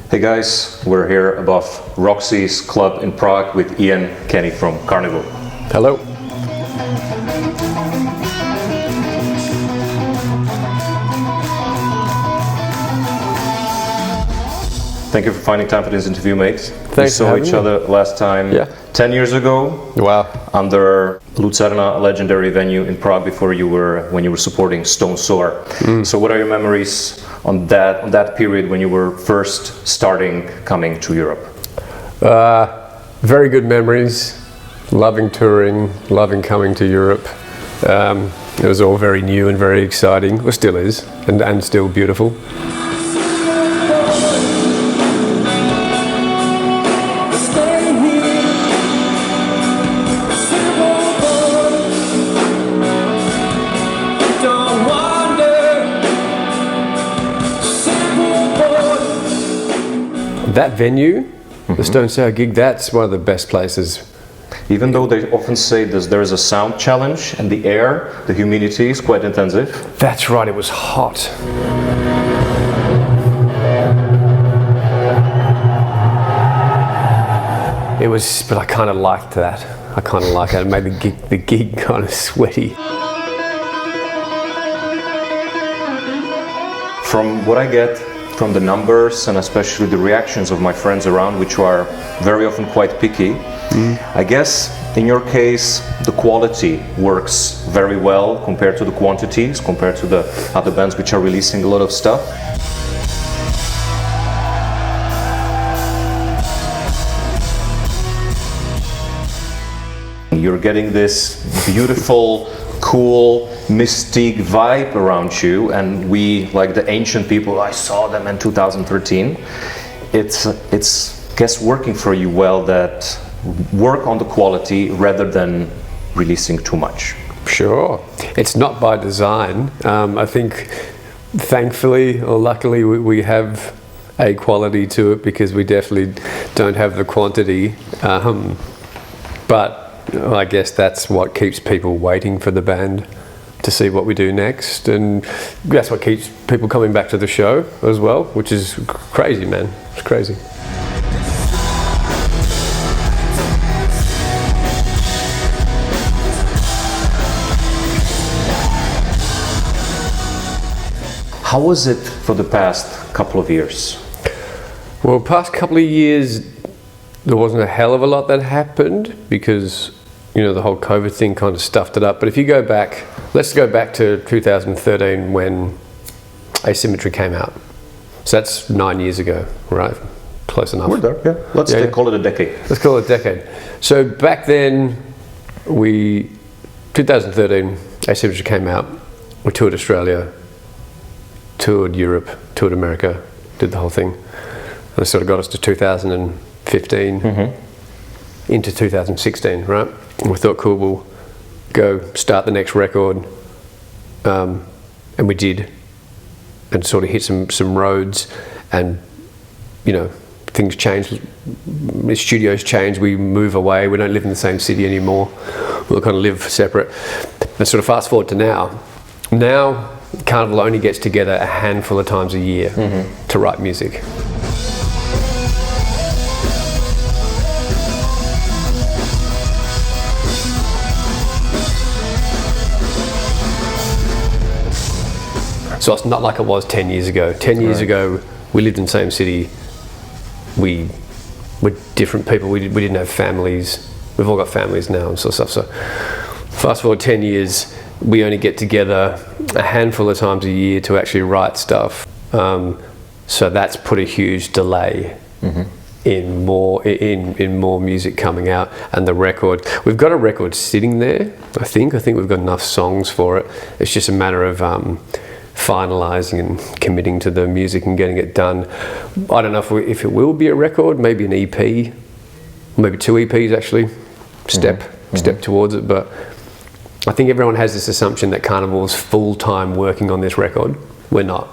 Hey guys, we're here above Roxy's club in Prague with Ian Kenny from Karnivool. Hello. Thank you for finding time for this interview, mate. Thanks we saw for each having me. other last time 10 years ago. Wow. Under Lucerna, a legendary venue in Prague when you were supporting Stone Sour. So what are your memories on that period when you were first starting coming to Europe? Very good memories. Loving touring, loving coming to Europe. It was all very new and very exciting. Well, still is, and still beautiful. That venue, the Stone Sour gig, that's one of the best places. Even though they often say there is a sound challenge and the air, the humidity is quite intensive. That's right, it was hot. It was, but I kind of liked that. I kind of liked it. It made the gig kind of sweaty. From what I get from the numbers and especially the reactions of my friends around, which are very often quite picky, I guess in your case the quality works very well compared to the quantities, compared to the other bands which are releasing a lot of stuff. You're getting this beautiful, cool, mystique vibe around you, and we, like the ancient people, I saw them in 2013. It's guess working for you well that work on the quality rather than releasing too much. Sure, it's not by design. I think, thankfully or luckily, we have a quality to it because we definitely don't have the quantity. But I guess that's what keeps people waiting for the band to see what we do next, and that's what keeps people coming back to the show as well, which is crazy, man. It's crazy. How was it for the past couple of years? Well, past couple of years, there wasn't a hell of a lot that happened because, you know, the whole COVID thing kind of stuffed it up. But if you go back, let's go back to 2013 when Asymmetry came out. So that's 9 years ago, right? Close enough. We're there, yeah. Let's call it a decade. Let's call it a decade. So back then, 2013, Asymmetry came out. We toured Australia, toured Europe, toured America, did the whole thing. And it sort of got us to 2015, into 2016, right? And we thought, cool, we'll go start the next record, and we did, and sort of hit some roads, and you know, things changed. The studios change. We move away. We don't live in the same city anymore. We'll kind of live separate. And sort of fast forward to now. Now, Karnivool only gets together a handful of times a year to write music. So it's not like it was 10 years ago. 10 years ago, we lived in the same city. We were different people. We didn't have families. We've all got families now and sort of stuff. So fast forward 10 years, we only get together a handful of times a year to actually write stuff. So that's put a huge delay in more music coming out, and the record. We've got a record sitting there. I think we've got enough songs for it. It's just a matter of finalising and committing to the music and getting it done. I don't know if it will be a record, maybe an EP, maybe 2 EPs actually. Step towards it, but I think everyone has this assumption that Karnivool's full-time working on this record. We're not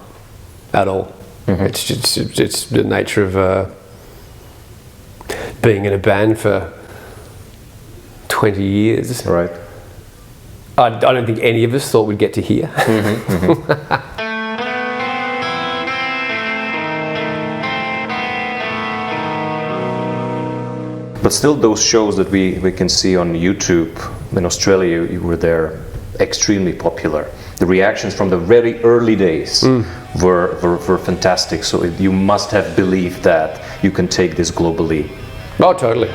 at all. It's the nature of being in a band for 20 years. Right. I don't think any of us thought we'd get to here. But still, those shows that we can see on YouTube in Australia, you were there, extremely popular. The reactions from the very early days were fantastic. So you must have believed that you can take this globally. Oh, totally.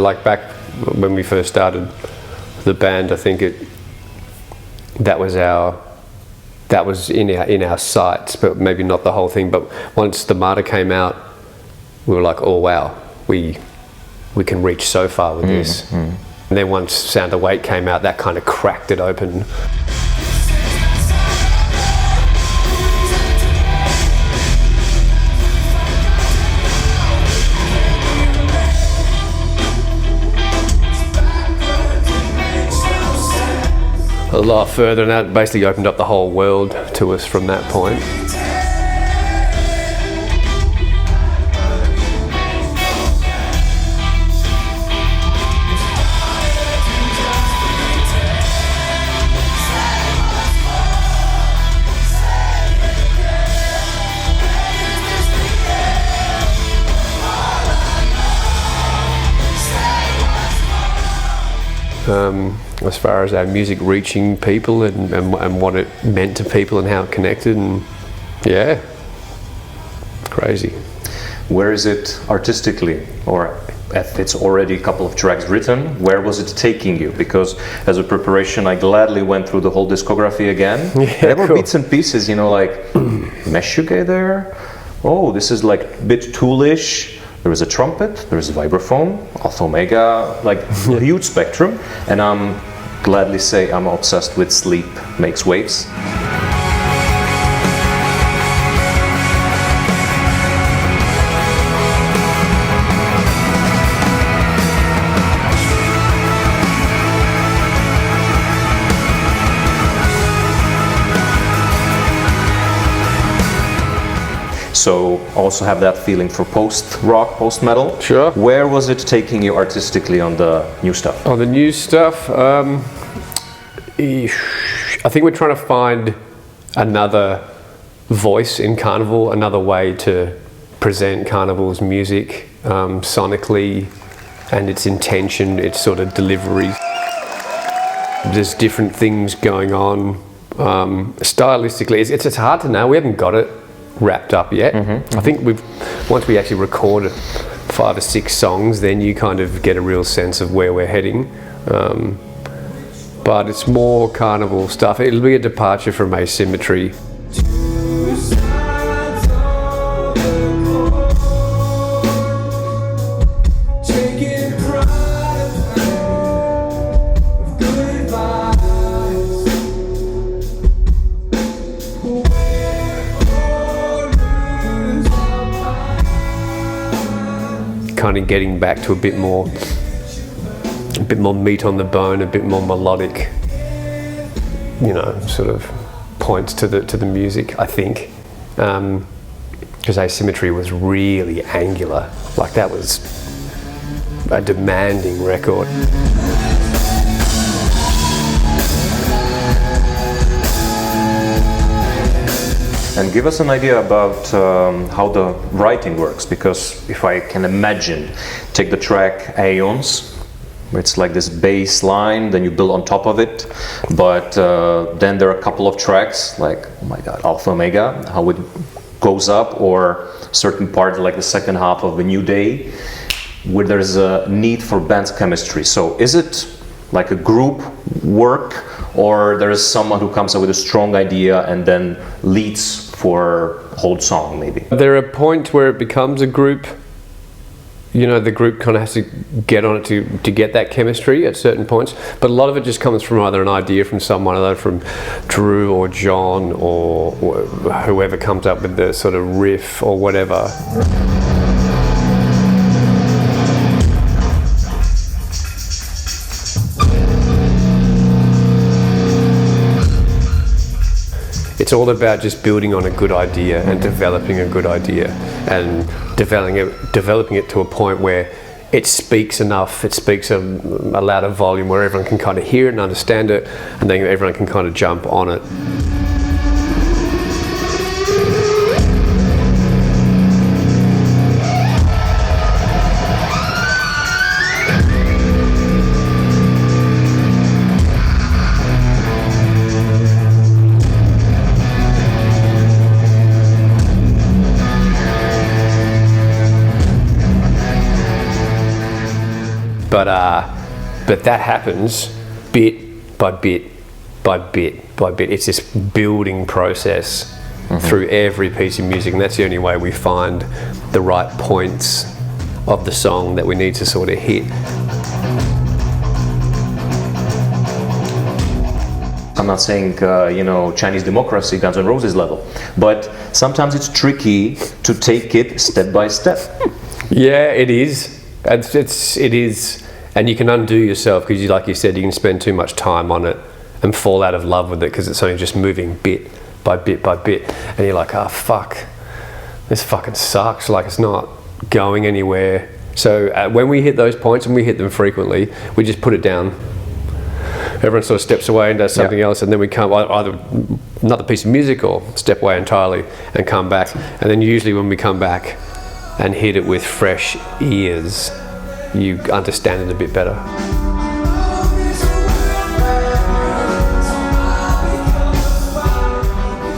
Like back when we first started the band, I think that was in our sights, but maybe not the whole thing. But once the Marta came out, we were like, oh wow, we can reach so far with this. And then once Sound of Weight came out, that kind of cracked it open. A lot further, and that basically opened up the whole world to us from that point. As far as our music reaching people and what it meant to people and how it connected, and yeah, crazy. Where is it artistically, or if it's already a couple of tracks written, where was it taking you? Because as a preparation, I gladly went through the whole discography again. Yeah, there were cool. bits and pieces, like Meshuggah there. Oh, this is like a bit toolish. There is a trumpet, there is a vibraphone, Alpha Omega, like a huge spectrum. And I'm gladly say I'm obsessed with Sleep Makes Waves. So also have that feeling for post-rock, post-metal. Sure. Where was it taking you artistically on the new stuff? On the new stuff, I think we're trying to find another voice in Karnivool, another way to present Karnivool's music sonically, and its intention, its sort of delivery. There's different things going on. Stylistically, it's hard to know. We haven't got it wrapped up yet. I think once we actually record 5 or 6 songs, then you kind of get a real sense of where we're heading. But it's more Karnivool stuff. It'll be a departure from Asymmetry. Kind of getting back to a bit more meat on the bone, a bit more melodic, sort of points to the music, I think. Because Asymmetry was really angular, like that was a demanding record. And give us an idea about how the writing works, because if I can imagine, take the track Aeons, where it's like this bass line, then you build on top of it, but then there are a couple of tracks, like, oh my god, Alpha Omega, how it goes up, or certain parts like the second half of A New Day, where there's a need for band chemistry. So is it like a group work, or there is someone who comes up with a strong idea and then leads for a whole song, maybe? There are points where it becomes a group. The group kind of has to get on it to get that chemistry at certain points. But a lot of it just comes from either an idea from someone, either from Drew or John or whoever comes up with the sort of riff or whatever. It's all about just building on a good idea and developing a good idea and developing it to a point where it speaks enough, it speaks a louder volume where everyone can kind of hear it and understand it, and then everyone can kind of jump on it. But that happens bit by bit by bit by bit. It's this building process through every piece of music, and that's the only way we find the right points of the song that we need to sort of hit. I'm not saying, Chinese democracy, Guns N' Roses level, but sometimes it's tricky to take it step by step. Yeah, it is. It is. And you can undo yourself because, like you said, you can spend too much time on it and fall out of love with it because it's only just moving bit by bit by bit. And you're like, oh, fuck, this fucking sucks. Like, it's not going anywhere. So when we hit those points, and we hit them frequently, we just put it down. Everyone sort of steps away and does something else, and then we come either another piece of music or step away entirely and come back. And then usually when we come back and hit it with fresh ears, you understand it a bit better.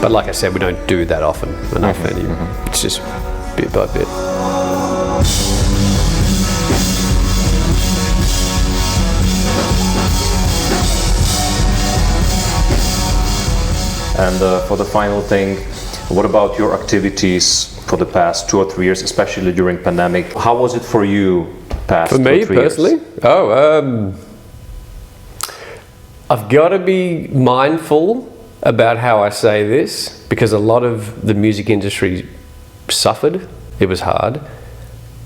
But like I said, we don't do that often enough. It's just bit by bit. And for the final thing, what about your activities for the past 2 or 3 years, especially during pandemic? How was it for you? For me personally? I've got to be mindful about how I say this because a lot of the music industry suffered. It was hard.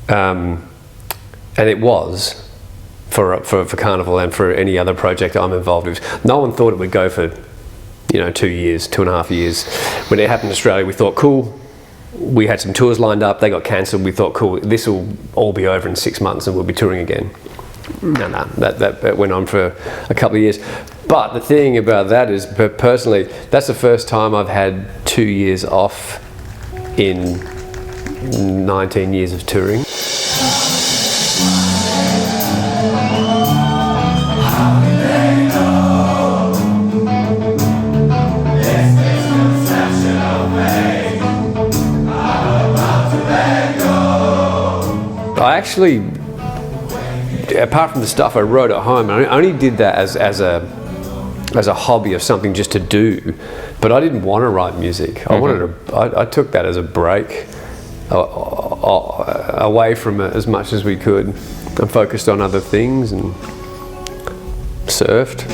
And it was for Karnivool and for any other project I'm involved with. No one thought it would go for 2 years, 2.5 years. When it happened in Australia, we thought, cool. We had some tours lined up, they got cancelled. We thought, cool, this will all be over in 6 months and we'll be touring again. No, that went on for a couple of years. But the thing about that is, personally, that's the first time I've had 2 years off in 19 years of touring. I actually, apart from the stuff I wrote at home, I only did that as a hobby of something just to do. But I didn't want to write music. I took that as a break away from it as much as we could, and focused on other things and surfed.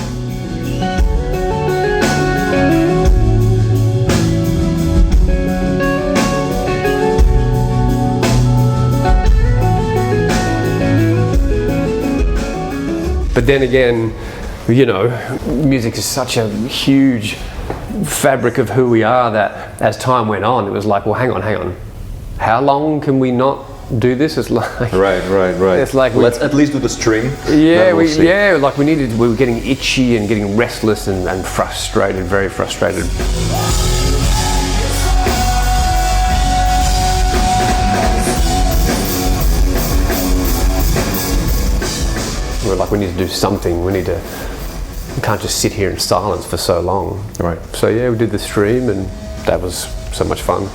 But then again, music is such a huge fabric of who we are that as time went on, it was like, well, hang on. How long can we not do this? It's like right. It's like let's at least do the stream. Yeah, we were getting itchy and getting restless and frustrated, very frustrated. We're like, we need to do something. We can't just sit here in silence for so long. Right. So yeah, we did the stream, and that was so much fun.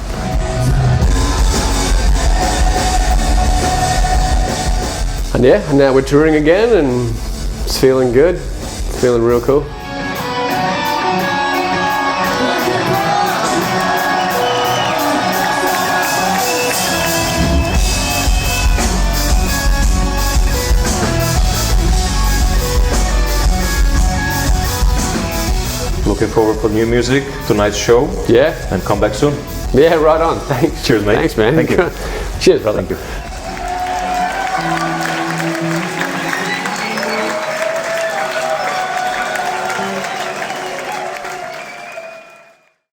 And yeah, now we're touring again, and it's feeling good. It's feeling real cool. Looking forward for new music, tonight's show. Yeah. And come back soon. Yeah, right on. Thanks. Cheers, mate. Thanks, man. Thank you. Cheers, brother. Thank you.